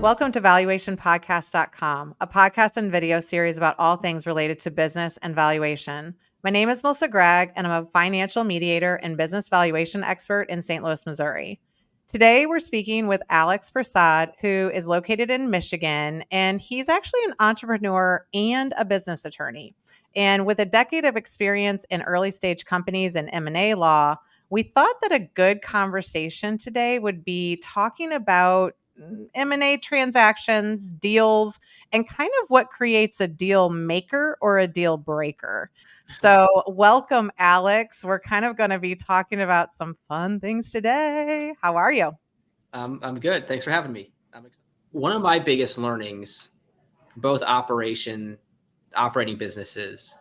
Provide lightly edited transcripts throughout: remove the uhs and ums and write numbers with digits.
Welcome to valuationpodcast.com, a podcast and video series about all things related to business and valuation. My name is Melissa Gragg, and I'm a financial mediator and business valuation expert in St. Louis, Missouri. Today, we're speaking with Alex Prasad, who is located in Michigan, and he's actually an entrepreneur and a business attorney. And with a decade of experience in early stage companies and M&A law, we thought that a good conversation today would be talking about M&A transactions, deals, and kind of what creates a deal maker or a deal breaker. So, welcome, Alex. We're kind of going to be talking about some fun things today. How are you? I'm good. Thanks for having me. I'm excited. One of my biggest learnings, both operating businesses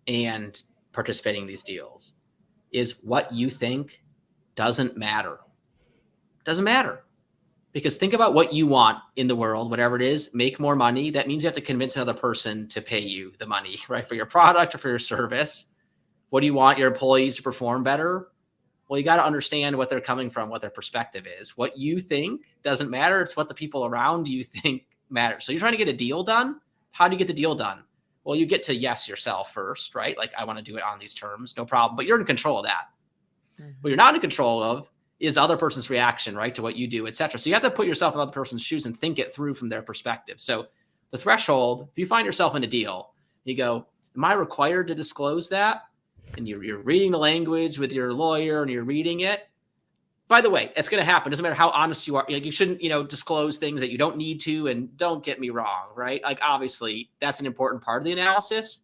and participating in these deals, is what you think doesn't matter. Doesn't matter. Because think about what you want in the world, whatever it is, make more money. That means you have to convince another person to pay you the money, right? For your product or for your service. What do you want your employees to perform better? Well, you got to understand what they're coming from, what their perspective is. What you think doesn't matter. It's what the people around you think matters. So you're trying to get a deal done. How do you get the deal done? Well, you get to yes yourself first, right? Like, I want to do it on these terms, no problem. But you're in control of that. What you're not in control of is the other person's reaction, right, to what you do, et cetera. So you have to put yourself in other person's shoes and think it through from their perspective. So the threshold, if you find yourself in a deal, you go, am I required to disclose that? And you're reading the language with your lawyer and you're reading it. By the way, it's going to happen. It doesn't matter how honest you are. You shouldn't, disclose things that you don't need to. And don't get me wrong, right? Like, obviously, that's an important part of the analysis.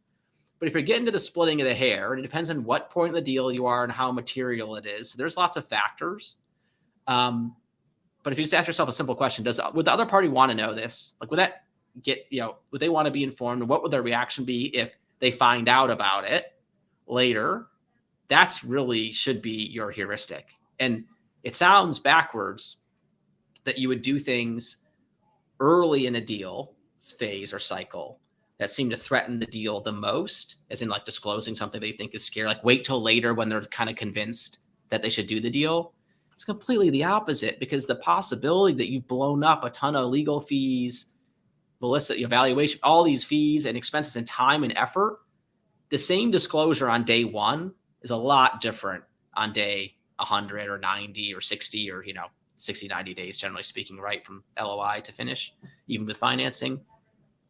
But if you're getting to the splitting of the hair, and it depends on what point in the deal you are and how material it is, so there's lots of factors. But if you just ask yourself a simple question, would the other party want to know this? Like, would they want to be informed? What would their reaction be if they find out about it later? That's really should be your heuristic. And it sounds backwards that you would do things early in a deal phase or cycle that seem to threaten the deal the most, as in like disclosing something they think is scary, like wait till later when they're kind of convinced that they should do the deal. It's completely the opposite, because the possibility that you've blown up a ton of legal fees, Melissa, valuation, all these fees and expenses and time and effort, the same disclosure on day one is a lot different on day 100 or 90 or 60 or, 60, 90 days, generally speaking, right, from LOI to finish, even with financing.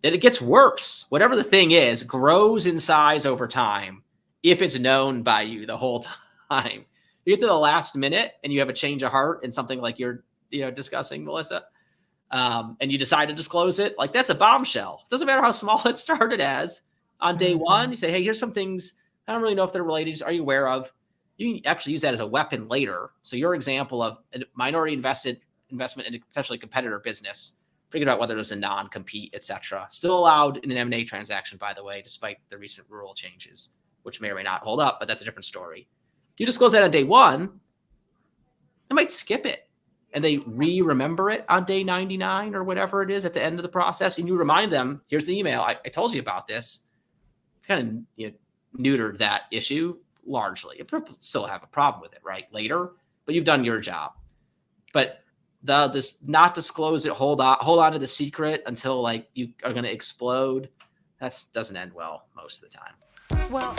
That it gets worse. Whatever the thing is, grows in size over time if it's known by you the whole time. You get to the last minute and you have a change of heart in something like you're discussing, Melissa, and you decide to disclose it. Like, that's a bombshell. It doesn't matter how small it started as. On day one, you say, hey, here's some things I don't really know if they're related. Are you aware of? You can actually use that as a weapon later. So your example of a minority investment in a potentially competitor business, figured out whether there's a non-compete, et cetera. Still allowed in an M&A transaction, by the way, despite the recent rule changes, which may or may not hold up, but that's a different story. You disclose that on day one, they might skip it. And they remember it on day 99 or whatever it is at the end of the process. And you remind them, here's the email. I told you about this. Kind of neutered that issue largely. You still have a problem with it, right? Later, but you've done your job. But this not disclose it, hold on to the secret until like you are going to explode. That doesn't end well most of the time. Well,